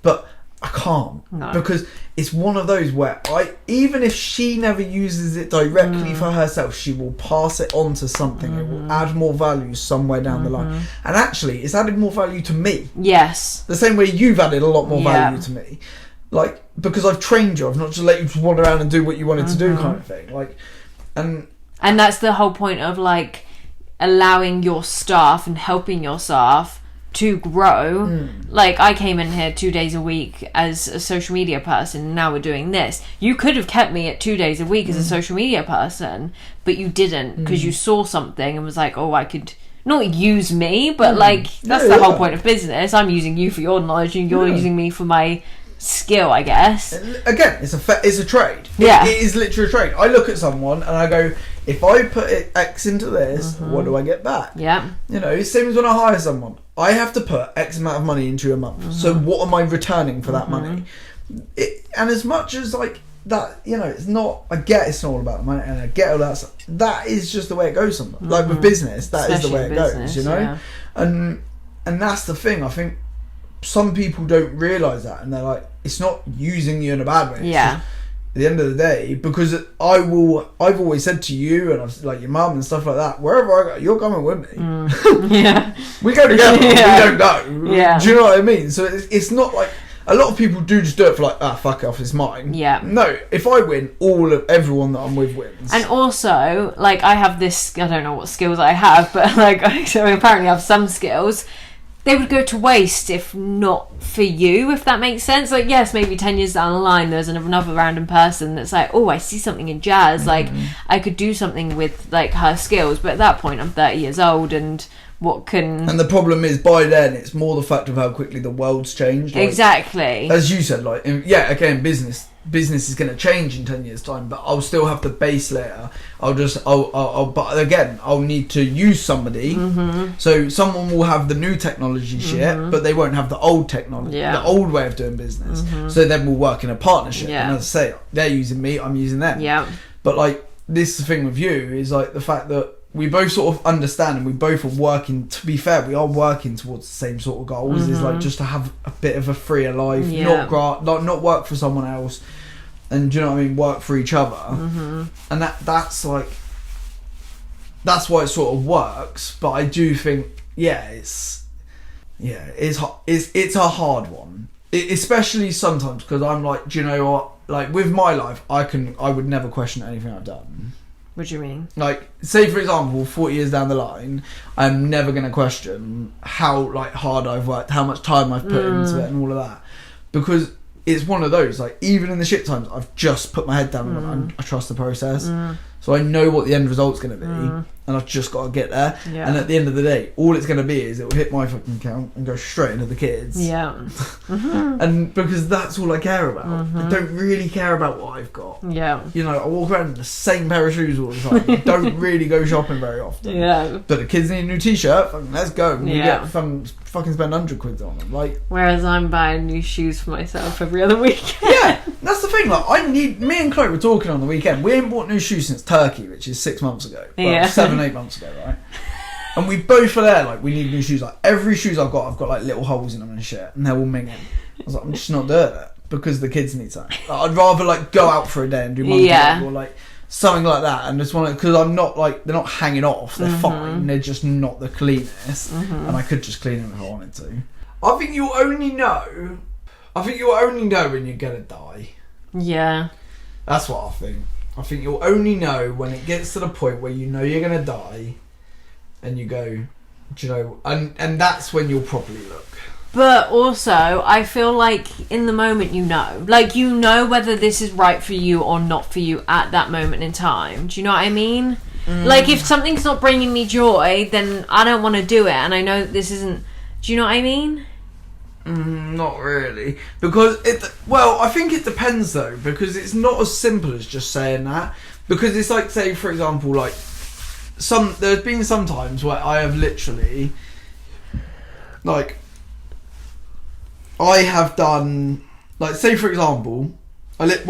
But I can't, because it's one of those where even if she never uses it directly for herself, she will pass it on to something. It will add more value somewhere down the line. And actually, it's added more value to me. Yes. The same way you've added a lot more value to me. Like, because I've trained you, I've not just let you just wander around and do what you wanted to do kind of thing. Like, and that's the whole point of like allowing your staff and helping your staff to grow. Like, I came in here 2 days a week as a social media person, and now we're doing this. You could have kept me at 2 days a week as a social media person, but you didn't, because you saw something and was like, oh, I could not use me, but like, that's the whole point of business. I'm using you for your knowledge and you're using me for my skill, I guess. Again, it's a trade. It is literally a trade. I look at someone and I go, if I put X into this, what do I get back? Yeah. You know, same as when I hire someone. I have to put X amount of money into a month. So what am I returning for that money? And as much as like that, you know, it's not, I get it's not all about the money, and I get all that stuff. That is just the way it goes sometimes. Like with business, that is the way it goes, you know? Yeah. And that's the thing. I think some people don't realise that, and they're like, it's not using you in a bad way. Yeah. At the end of the day, because I've always said to you, and I've, like your mum and stuff like that, wherever I go, you're coming with me. Yeah. We go together, we don't go. Yeah. Do you know what I mean? So it's not like, a lot of people do just do it for like, fuck off, it's mine. Yeah. No, if I win, everyone that I'm with wins. And also, like, I have this, I don't know what skills I have, but like, so apparently I have some skills. They would go to waste if not for you, if that makes sense. Like, yes, maybe 10 years down the line, there's another random person that's like, oh, I see something in Jazz. Like, I could do something with, like, her skills. But at that point, I'm 30 years old and what can... And the problem is, by then, it's more the fact of how quickly the world's changed. Like, exactly. As you said, like, again, business is going to change in 10 years' time, but I'll still have the base layer. But again, I'll need to use somebody. So someone will have the new technology shit, but they won't have the old technology, the old way of doing business. So then we'll work in a partnership. And as I say, they're using me, I'm using them. Yeah. But like, this is the thing with you, is like the fact that we both sort of understand, and we both are working, to be fair, we are working towards the same sort of goals, is like just to have a bit of a freer life, not work for someone else, and do you know what I mean, work for each other. And that's like, that's why it sort of works. But I do think it's a hard one, especially sometimes, because I'm like, do you know what, like with my life, I would never question anything I've done. What do you mean? Like, say for example, 40 years down the line, I'm never going to question how like hard I've worked, how much time I've put into it, and all of that, because it's one of those, like, even in the shit times, I've just put my head down and I trust the process, so I know what the end result's going to be, and I've just got to get there. And at the end of the day, all it's going to be is it will hit my fucking account and go straight into the kids. And because that's all I care about. I don't really care about what I've got. You know, I walk around in the same pair of shoes all the time. I don't really go shopping very often. But the kids need a new t-shirt, fucking let's go. We get fucking spend 100 quid on them. Like, whereas I'm buying new shoes for myself every other weekend. That's the thing. Like, me and Chloe were talking on the weekend. We ain't bought new shoes since Turkey, which is 6 months ago. Well, 7-8 months ago, right? And we both were there, like, we need new shoes. Like, every shoes I've got like little holes in them and shit, and they're all minging. I was like, I'm just not doing it because the kids need something. Like, I'd rather like go out for a day and do monkey or like something like that, and just want to, because I'm not like, they're not hanging off, they're fine, they're just not the cleanest, and I could just clean them if I wanted to. I think you'll only know when you're gonna die. That's what I think. I think you'll only know when it gets to the point where you know you're gonna die, and you go, do you know, and that's when you'll properly look. But also, I feel like in the moment, you know whether this is right for you or not for you at that moment in time. Do you know what I mean? Like, if something's not bringing me joy, then I don't want to do it, and I know that this isn't. Do you know what I mean? Not really, because I think it depends though, because it's not as simple as just saying that, because it's like, say for example, like there's been some times where I have literally, like, I have done, like, say for example, I did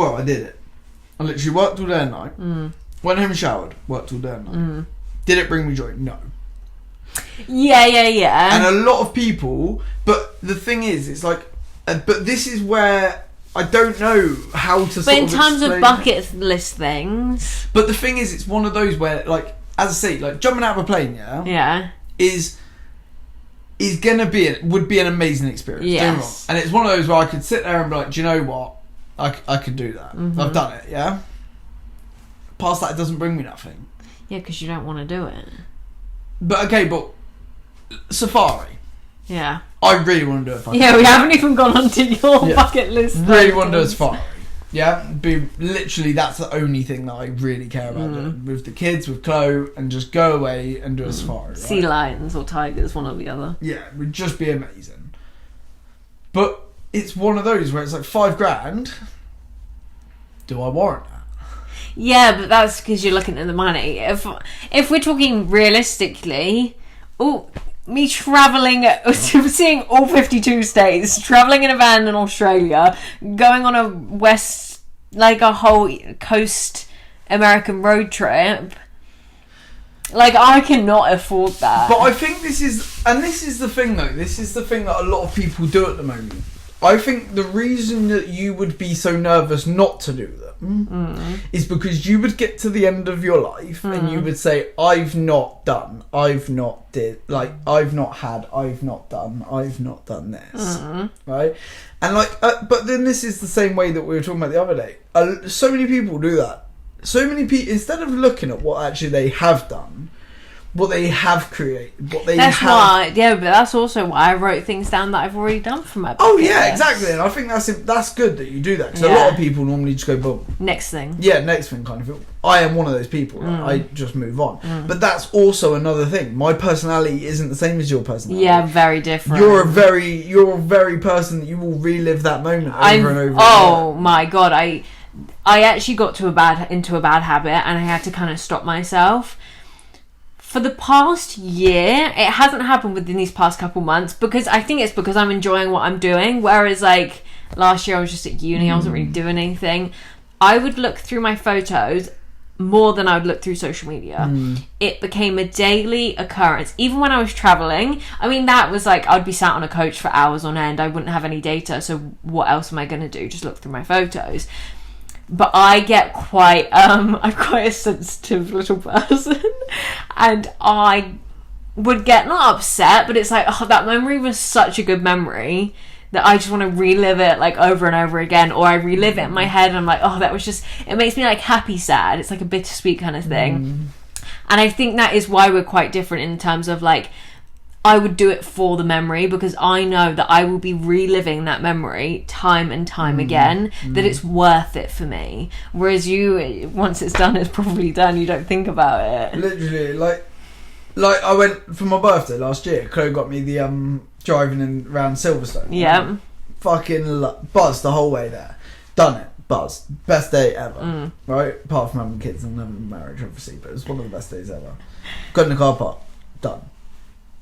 it. I literally worked all day and night, went home and showered, worked all day and night. Did it bring me joy? No. Yeah. And a lot of people, but the thing is, it's like, but this is where I don't know how to. But in terms of bucket list things. But the thing is, it's one of those where, like, as I say, like jumping out of a plane, is would be an amazing experience. Yes. And it's one of those where I could sit there and be like, do you know what? I could do that. I've done it. Yeah. Past that, it doesn't bring me nothing. Yeah, because you don't want to do it. But safari. Yeah. I really want to do it. We haven't even gone onto your bucket list. Really want to do a safari. Yeah, literally that's the only thing that I really care about doing. With the kids, with Chloe, and just go away and do a safari. Right? Sea lions or tigers, one or the other. Yeah, it would just be amazing. But it's one of those where it's like $5,000. Do I warrant that? Yeah, but that's because you're looking at the money. If we're talking realistically, me travelling, seeing all 52 states, travelling in a van in Australia, going on a whole coast American road trip, like, I cannot afford that. But I think this is the thing though, this is the thing that a lot of people do at the moment. I think the reason that you would be so nervous not to do them is because you would get to the end of your life and you would say, I've not done this, right? And like, but then this is the same way that we were talking about the other day. So many people do that. So many people, instead of looking at what actually they have done, what they have created, what they That's have. why, yeah, but that's also why I wrote things down that I've already done for my bucket Oh yeah, list. exactly. And I think that's good that you do that, because a Yeah. lot of people normally just go boom. Next thing. Yeah, next thing kind of thing. I am one of those people. Like, I just move on. But that's also another thing. My personality isn't the same as your personality. Yeah, very different. You're a very person that you will relive that moment over and over. Oh my god, I actually got into a bad habit, and I had to kind of stop myself. For the past year, it hasn't happened within these past couple months, because I think it's because I'm enjoying what I'm doing. Whereas like last year I was just at uni, I wasn't really doing anything. I would look through my photos more than I would look through social media. It became a daily occurrence. Even when I was traveling, I mean, that was like, I'd be sat on a coach for hours on end. I wouldn't have any data, so what else am I going to do? Just look through my photos. But I get I'm quite a sensitive little person, and I would get not upset, but it's like, oh, that memory was such a good memory that I just want to relive it like over and over again, or I relive it in my head and I'm like, oh, that was just, it makes me like happy sad. It's like a bittersweet kind of thing. And I think that is why we're quite different in terms of like, I would do it for the memory, because I know that I will be reliving that memory time and time again, that it's worth it for me. Whereas you, once it's done, it's probably done. You don't think about it. Literally, like I went for my birthday last year. Chloe got me the driving around Silverstone. Yeah. Fucking buzzed the whole way there. Done it. Buzzed. Best day ever. Right? Apart from having kids and having marriage, obviously, but it was one of the best days ever. Got in the car park. Done.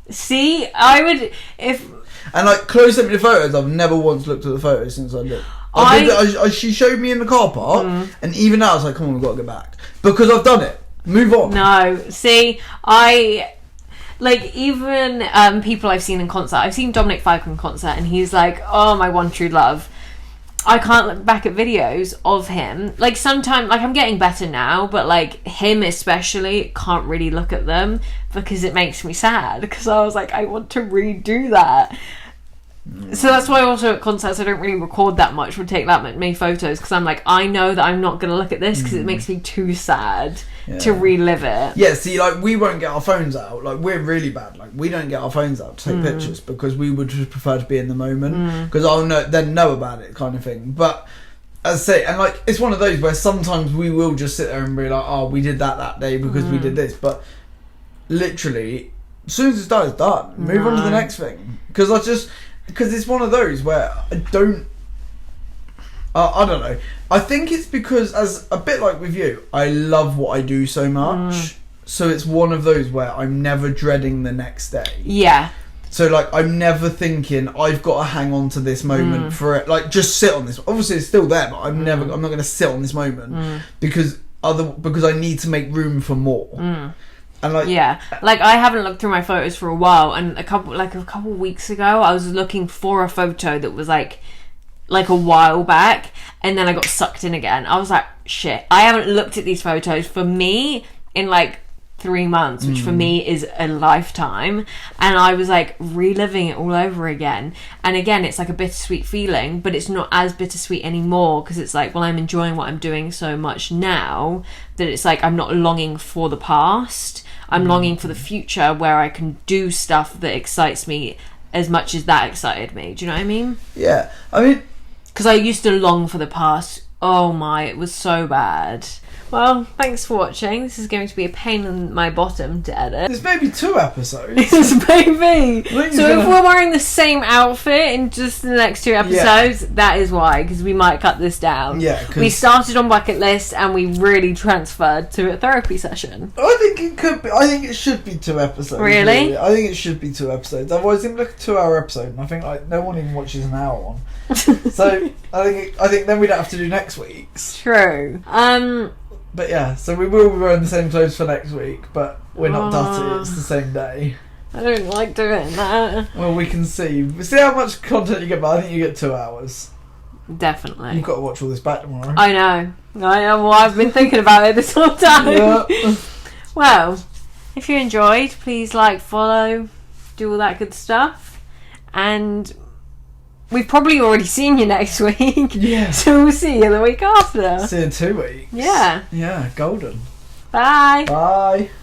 See, I would, if... And like, Chloe sent me the photos. I've never once looked at the photos since I did. She showed me in the car park, and even now I was like, come on, we've got to go back. Because I've done it. Move on. No, see, like, even people I've seen in concert, I've seen Dominic Fike in concert, and he's like, oh, my one true love. I can't look back at videos of him. Like, sometimes, like, I'm getting better now, but like him especially, can't really look at them because it makes me sad, because I was like, I want to redo that. So that's why also at concerts I don't really record that much, would take that many photos, because I'm like, I know that I'm not going to look at this because it makes me too sad to relive it. Yeah, see, like, we won't get our phones out. Like, we're really bad. Like, we don't get our phones out to take pictures, because we would just prefer to be in the moment, because I'll know about it kind of thing. But as I say, and like, it's one of those where sometimes we will just sit there and be like, oh, we did that day because we did this. But literally, as soon as it's done, it's done. Move on to the next thing. Because it's one of those where I don't know. I think it's because, as a bit like with you, I love what I do so much. So it's one of those where I'm never dreading the next day. Yeah. So like, I'm never thinking I've got to hang on to this moment for it. Like, just sit on this. Obviously, it's still there, but I'm not going to sit on this moment because I need to make room for more. And like, yeah, like, I haven't looked through my photos for a while, and a couple weeks ago I was looking for a photo that was like a while back, and then I got sucked in again. I was like, shit, I haven't looked at these photos for me in like 3 months, which for me is a lifetime, and I was like reliving it all over again. And again, it's like a bittersweet feeling, but it's not as bittersweet anymore, because it's like, well, I'm enjoying what I'm doing so much now that it's like I'm not longing for the past. I'm longing for the future, where I can do stuff that excites me as much as that excited me. Do you know what I mean? Yeah. I mean, because I used to long for the past. Oh my, it was so bad. Well, thanks for watching. This is going to be a pain in my bottom to edit. there's maybe 2 episodes. Maybe. Think So you're if we're wearing the same outfit in just the next 2 episodes, that is why, because we might cut this down. Yeah, 'cause we started on bucket list and we really transferred to a therapy session. I think it could be. I think it should be 2 episodes. Really? I think it should be 2 episodes. Otherwise, it's like a 2-hour episode, and I think like no one even watches an hour one. So I think then we'd have to do next week's. True. But yeah, so we will be wearing the same clothes for next week, but we're not dirty. It's the same day. I don't like doing that. Well, we can see. We see how much content you get, but I think you get 2 hours. Definitely. You've got to watch all this back tomorrow. I know. Well, I've been thinking about it this whole time. Yeah. Well, if you enjoyed, please like, follow, do all that good stuff. And we've probably already seen you next week. Yeah. So we'll see you the week after. See you in 2 weeks. Yeah. Yeah, golden. Bye. Bye.